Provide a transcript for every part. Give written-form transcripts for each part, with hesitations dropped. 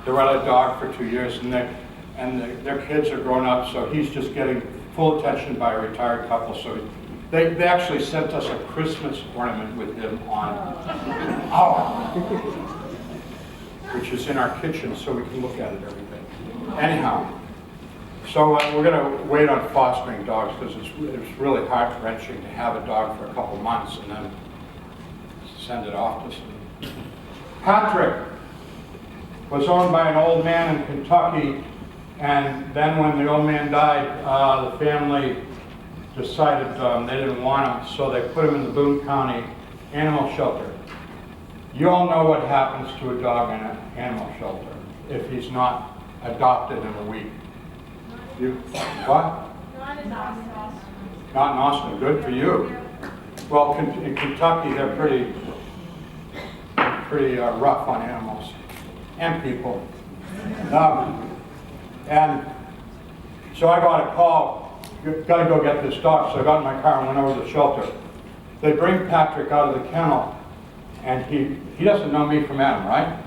They let a dog for 2 years, and their kids are grown up, so he's just getting full attention by a retired couple. So they actually sent us a Christmas ornament with him on which is in our kitchen, so we can look at it every day. Anyhow, so we're going to wait on fostering dogs because it's really heart-wrenching to have a dog for a couple months and then send it off to some. Patrick was owned by an old man in Kentucky, and then when the old man died, the family decided they didn't want him, so they put him in the Boone County Animal Shelter. You all know what happens to a dog in an animal shelter if he's not adopted in a week. What? Not in Austin. Not in Austin. Good for you. Well, in Kentucky, they're pretty rough on animals and people. And so I got a call, got to go get this dog. So I got in my car and went over to the shelter. They bring Patrick out of the kennel, and he doesn't know me from Adam, right?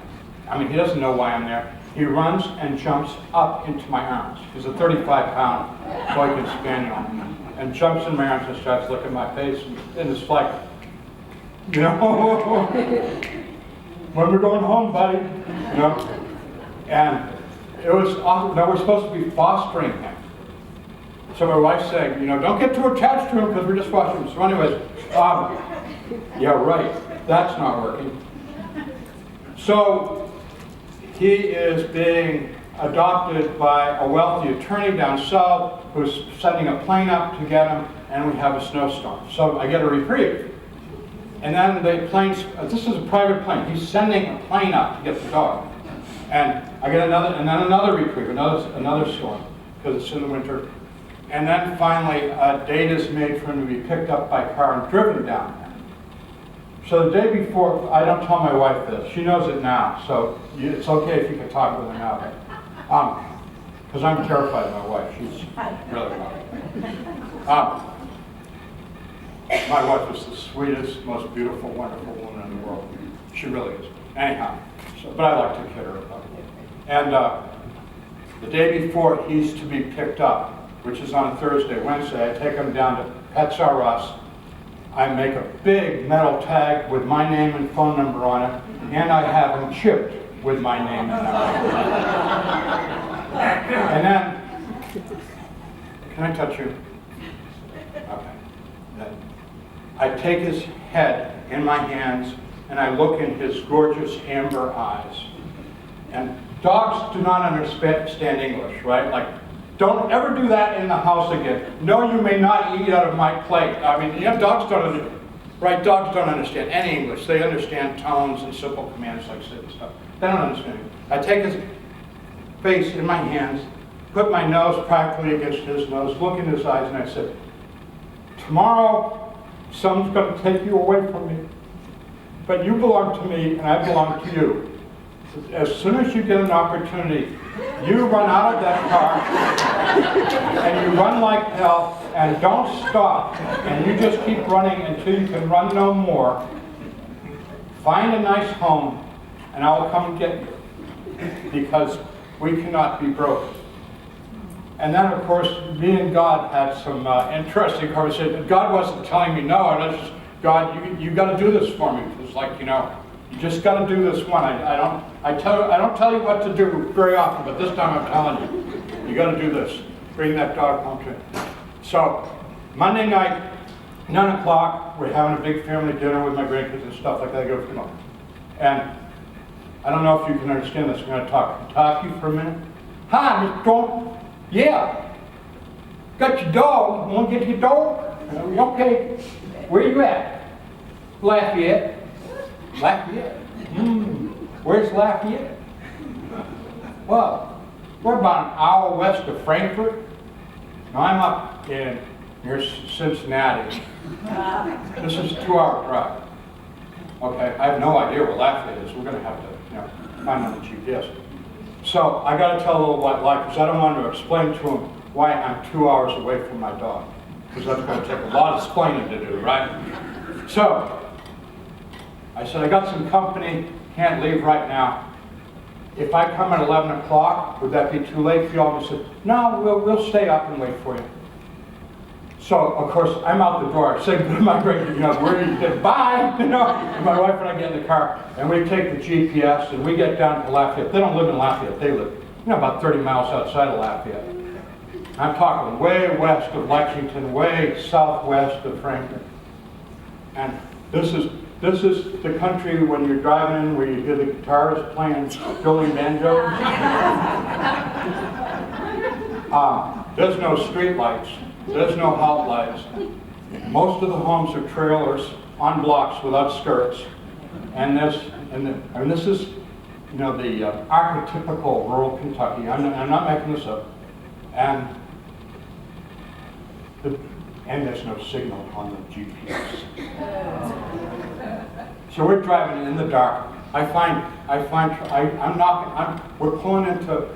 I mean, he doesn't know why I'm there. He runs and jumps up into my arms. He's a 35-pound Boykin Spaniel, and jumps in my arms and starts looking my face, and it's like, you know, when we're going home, buddy, you know. And it was awesome. Now we're supposed to be fostering him. So my wife's saying, you know, don't get too attached to him because we're just fostering him. So anyways, yeah, right. That's not working. So he is being adopted by a wealthy attorney down south who's sending a plane up to get him, and we have a snowstorm. So I get a reprieve. And then the plane's, this is a private plane. He's sending a plane up to get the dog. And I get another reprieve, another storm, because it's in the winter. And then finally, a date is made for him to be picked up by car and driven down there. So the day before, I don't tell my wife this. She knows it now, so it's okay if you can talk with her now. Because I'm terrified of my wife. She's really wrong. My wife is the sweetest, most beautiful, wonderful woman in the world. She really is. Anyhow, but I like to kid her about it. And the day before he's to be picked up, which is on Thursday, Wednesday, I take him down to Pets R Us. I make a big metal tag with my name and phone number on it, and I have him chipped with my name and number. And then, can I touch you? Okay. Then I take his head in my hands, and I look in his gorgeous amber eyes. And dogs do not understand English, right? Like, don't ever do that in the house again. No, you may not eat out of my plate. I mean, you know, dogs don't understand any English. They understand tones and simple commands like sit and stuff. They don't understand it. I take his face in my hands, put my nose practically against his nose, look in his eyes, and I said, tomorrow, someone's going to take you away from me. But you belong to me, and I belong to you. As soon as you get an opportunity, you run out of that car, and you run like hell, and don't stop. And you just keep running until you can run no more. Find a nice home, and I will come and get you. Because we cannot be broken. And then, of course, me and God had some interesting conversations. God wasn't telling me no, and I was just, God, you got to do this for me. It was like, you know, you just got to do this one. I don't tell you what to do very often, but this time I'm telling you, you got to do this. Bring that dog home to me. So Monday night, 9 o'clock, we're having a big family dinner with my grandkids and stuff like that. I go, come on. And I don't know if you can understand this. I'm going to talk to you for a minute. Hi, Mr. Thornton. Yeah. Got your dog. Want to get your dog? Okay. Where you at? Lafayette. Lafayette? Where's Lafayette? Well, we're about an hour west of Frankfurt. Now I'm up in near Cincinnati. This is a 2-hour drive. Okay, I have no idea where Lafayette is. We're going to have to, you know, find on the GPS. So I got to tell a little white lie because I don't want to explain to him why I'm 2 hours away from my dog, because that's going to take a lot of explaining to do, right? So I said, I got some company, can't leave right now. if I come at 11 o'clock, would that be too late for you all? He said, no, we'll stay up and wait for you. So, of course, I'm out the door, saying to my great, where do you get, bye, And my wife and I get in the car, and we take the GPS, and we get down to Lafayette. They don't live in Lafayette, they live, about 30 miles outside of Lafayette. I'm talking way west of Lexington, way southwest of Franklin. And this is the country when you're driving in where you hear the guitarist playing Jolene banjos. There's no street lights. There's no halt lights. Most of the homes are trailers on blocks without skirts. And this is, the archetypical rural Kentucky. I'm not making this up. And there's no signal on the GPS. So we're driving in the dark. We're pulling into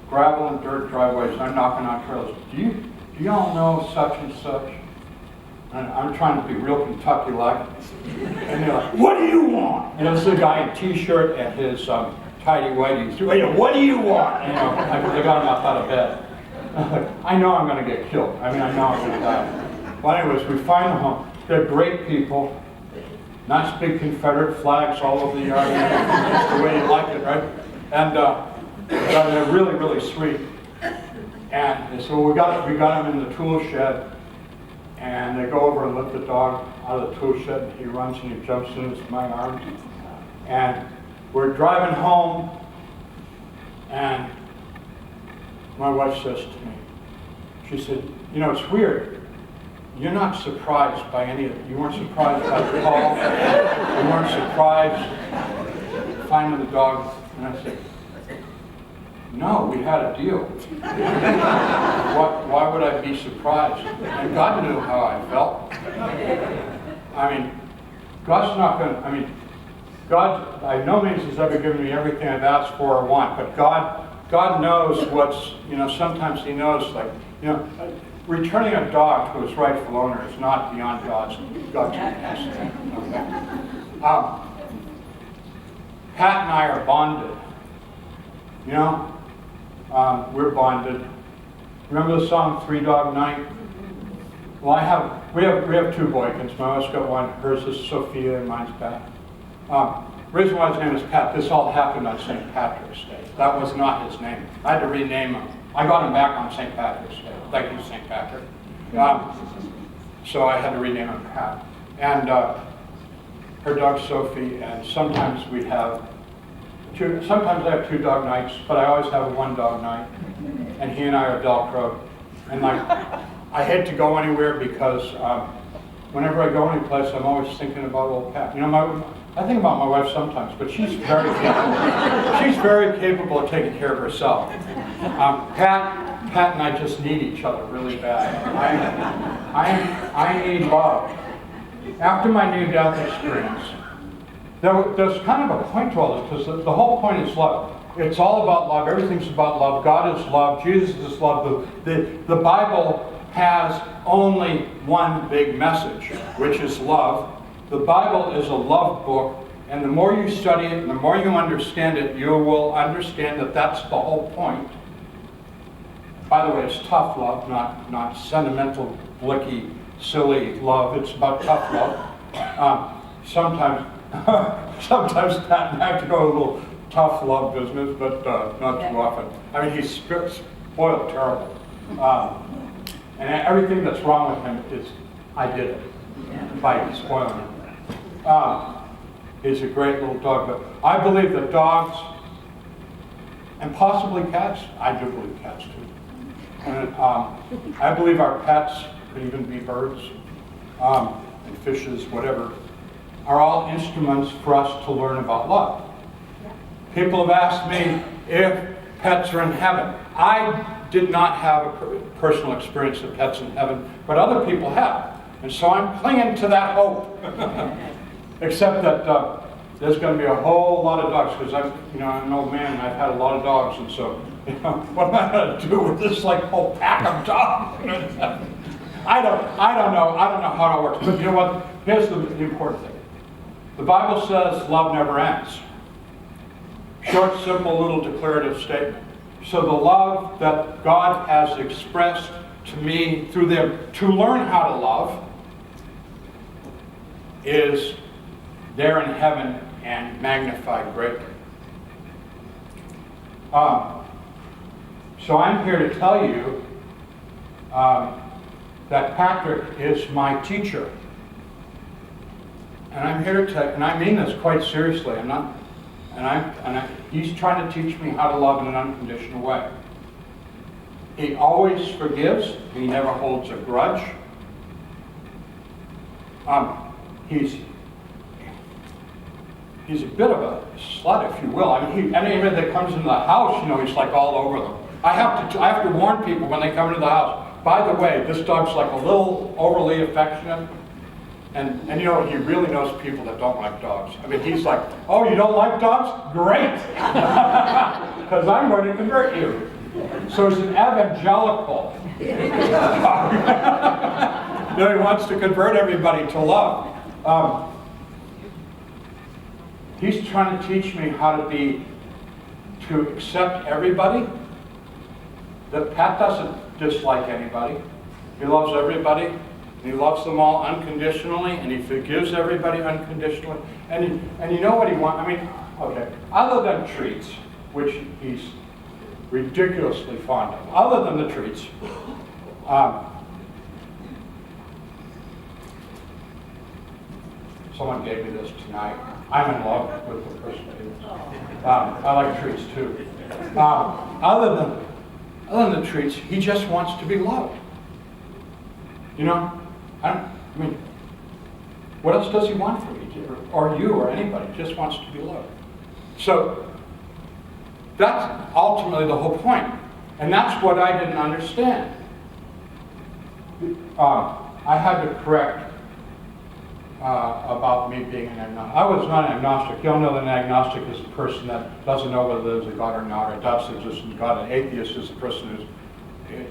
gravel and dirt driveways. I'm knocking on trailers. Do y'all know such and such? And I'm trying to be real Kentucky-like. And they're like, what do you want? And it's a guy in a t-shirt and his tidy whities. What do you want? They got him up out of bed. I know I'm going to get killed. I know I'm going to die. Well, anyways, we find the home. They're great people. Nice big Confederate flags all over the yard. That's the way you like it, right? And they're really, really sweet. And so we got him in the tool shed, and they go over and lift the dog out of the tool shed, and he runs and he jumps into my arms. And we're driving home, and my wife says to me, she said, it's weird. You're not surprised by any of it. You weren't surprised by the call. You weren't surprised finding the dog. And I said, no, we had a deal. Why would I be surprised? And God knew how I felt. God's not going to, God by no means has ever given me everything I've asked for or want, but God knows what's, sometimes He knows, returning a dog to its rightful owner is not beyond God's capacity. Okay? Pat and I are bonded. We're bonded. Remember the song "Three Dog Night"? Well, we have two boykins. My wife's got one. Hers is Sophia, and mine's Pat. The reason why his name is Pat, this all happened on St. Patrick's Day. That was not his name. I had to rename him. I got him back on St. Patrick's Day. Thank you, St. Patrick. So I had to rename him Pat. And her dog's Sophie, and sometimes we have sometimes I have two dog nights, but I always have a one dog night. And he and I are Velcroed. And I hate to go anywhere because whenever I go anyplace, I'm always thinking about old Pat. I think about my wife sometimes, but she's very capable. She's very capable of taking care of herself. Pat and I just need each other really bad. I need love. After my near-death experience, there's kind of a point to all this, because the whole point is love. It's all about love. Everything's about love. God is love. Jesus is love. The Bible has only one big message, which is love. The Bible is a love book, and the more you study it and the more you understand it, you will understand that that's the whole point. By the way, it's tough love, not sentimental, blicky, silly love. It's about tough love. Sometimes Pat and I have to go a little tough love business, but not too often. He's spoiled terrible. And everything that's wrong with him is, I did it by spoiling him. He's a great little dog, but I believe that dogs, and possibly cats, I do believe cats too. And I believe our pets, could even be birds, and fishes, whatever, are all instruments for us to learn about love. People have asked me if pets are in heaven. I did not have a personal experience of pets in heaven, but other people have. And so I'm clinging to that hope. Except that there's going to be a whole lot of dogs, because I'm an old man and I've had a lot of dogs, and so what am I going to do with this whole pack of dogs? I don't know how it works. But you know what? Here's the important thing. The Bible says love never ends. Short, simple, little declarative statement. So the love that God has expressed to me through them to learn how to love is there in heaven and magnified greatly. So I'm here to tell you that Patrick is my teacher. And I'm here to tell you, and I mean this quite seriously. He's trying to teach me how to love in an unconditional way. He always forgives. He never holds a grudge. He's a bit of a slut, if you will. I mean, anybody that comes into the house, he's like all over them. I have to warn people when they come into the house. By the way, this dog's like a little overly affectionate. And he really knows people that don't like dogs. I mean, he's like, oh, you don't like dogs? Great! Because I'm going to convert you. So he's an evangelical. He wants to convert everybody to love. He's trying to teach me how to accept everybody. That Pat doesn't dislike anybody. He loves everybody. He loves them all unconditionally, and he forgives everybody unconditionally. And you know what he wants? I mean, okay, other than treats, which he's ridiculously fond of, other than the treats, someone gave me this tonight. I'm in love with the person too. I like treats too. Other than the treats, he just wants to be loved. I mean, what else does he want from me, or you, or anybody? Just wants to be loved. So that's ultimately the whole point, and that's what I didn't understand. I had to correct about me being an agnostic. I was not an agnostic. You all know that an agnostic is a person that doesn't know whether there's a God or not, or doubts there exists in God. An atheist is a person who's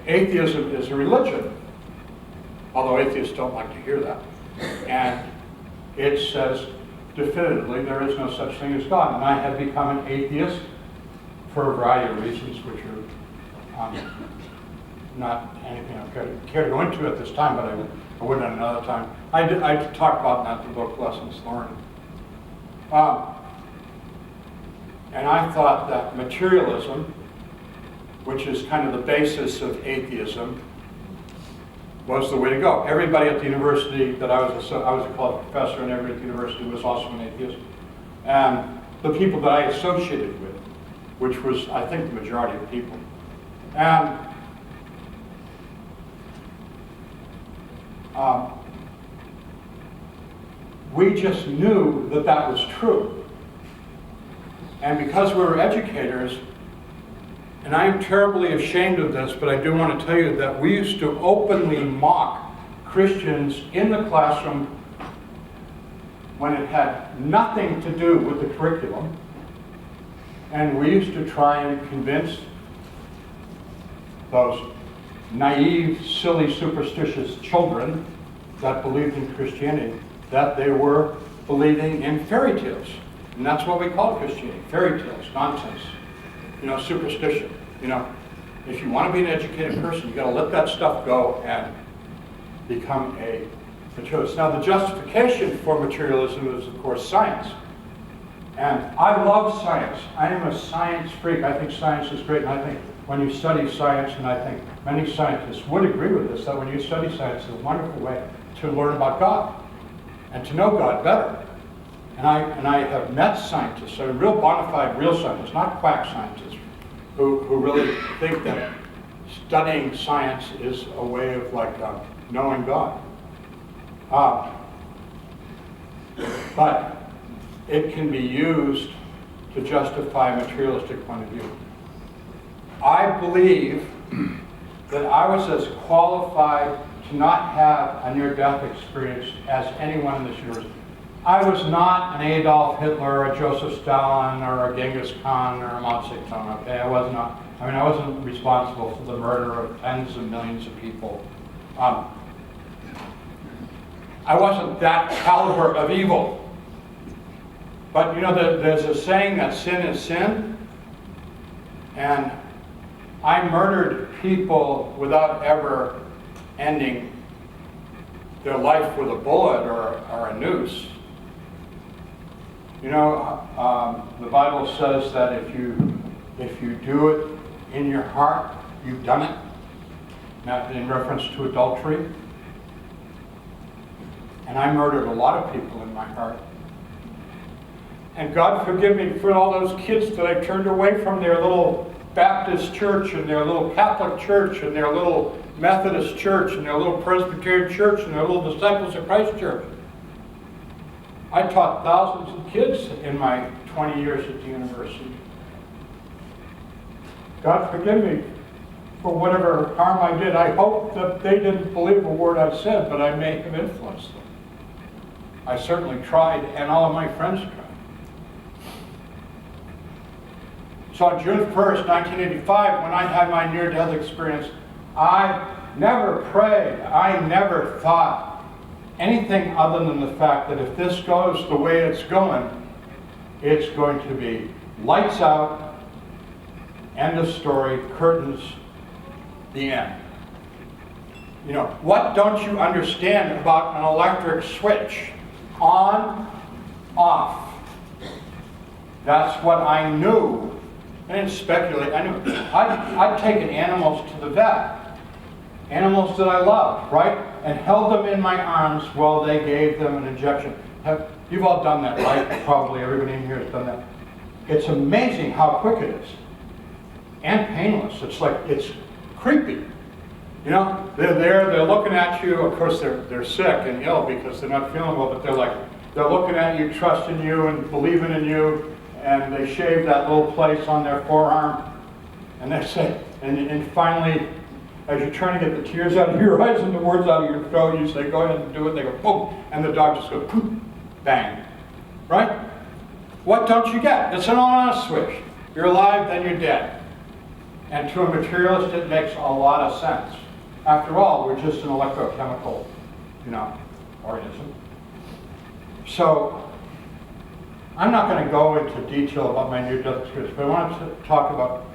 atheism is a religion. Although atheists don't like to hear that. And it says definitively there is no such thing as God. And I have become an atheist for a variety of reasons, which are not anything I care to go into at this time, but I would at another time. I talk about that in the book Lessons Learned. And I thought that materialism, which is kind of the basis of atheism, was the way to go. Everybody at the university that I was a college professor, and everybody at the university was also an atheist. And the people that I associated with, which was, I think, the majority of people. And we just knew that that was true. And because we were educators, and I'm terribly ashamed of this, but I do want to tell you that we used to openly mock Christians in the classroom when it had nothing to do with the curriculum. And we used to try and convince those naive, silly, superstitious children that believed in Christianity that they were believing in fairy tales. And that's what we call Christianity, fairy tales, nonsense. Superstition. If you want to be an educated person, you've got to let that stuff go and become a materialist. Now, the justification for materialism is, of course, science. And I love science. I am a science freak. I think science is great. And I think when you study science, and I think many scientists would agree with this, that when you study science, it's a wonderful way to learn about God and to know God better. And I have met scientists, so real bona fide, real scientists, not quack scientists, who really think that studying science is a way of knowing God. But it can be used to justify a materialistic point of view. I believe that I was as qualified to not have a near-death experience as anyone in this university. I was not an Adolf Hitler, a Joseph Stalin, or a Genghis Khan, or a Mao Zedong, okay? I wasn't responsible for the murder of tens of millions of people. I wasn't that caliber of evil. But you know, there's a saying that sin is sin. And I murdered people without ever ending their life with a bullet or a noose. You know, the Bible says that if you do it in your heart, you've done it. Not in reference to adultery. And I murdered a lot of people in my heart. And God forgive me for all those kids that I turned away from their little Baptist church and their little Catholic church and their little Methodist church and their little Presbyterian church and their little Disciples of Christ church. I taught thousands of kids in my 20 years at the university. God forgive me for whatever harm I did. I hope that they didn't believe a word I said, but I may have influenced them. I certainly tried, and all of my friends tried. So on June 1st, 1985, when I had my near-death experience, I never prayed, I never thought anything other than the fact that if this goes the way it's going to be lights out, end of story, curtains, the end. You know, what don't you understand about an electric switch? On, off. That's what I knew. I didn't speculate. I knew. I'd taken animals to the vet. Animals that I loved, right? And held them in my arms while they gave them an injection. You've all done that, right? Probably everybody in here has done that. It's amazing how quick it is. And painless. It's like, it's creepy. You know, they're there, they're looking at you. Of course, they're sick and ill because they're not feeling well, but they're looking at you, trusting you and believing in you. And they shave that little place on their forearm. And they say, and finally, as you're trying to get the tears out of your eyes and the words out of your throat, you say, go ahead and do it. They go, boom. And the dog just goes, poof, bang. Right? What don't you get? It's an on-off switch. You're alive, then you're dead. And to a materialist, it makes a lot of sense. After all, we're just an electrochemical, organism. So, I'm not going to go into detail about my near-death experience, but I wanted to talk about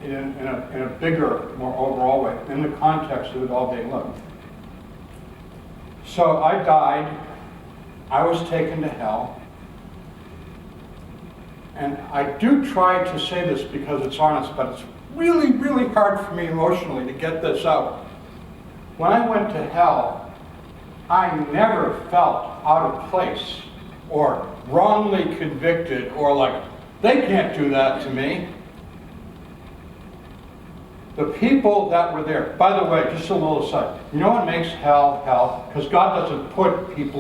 in a bigger, more overall way, in the context of it all day long. So I died. I was taken to hell. And I do try to say this because it's honest, but it's really, really hard for me emotionally to get this out. When I went to hell, I never felt out of place or wrongly convicted or like, they can't do that to me. The people that were there, by the way, just a little aside, you know what makes hell hell? Because God doesn't put people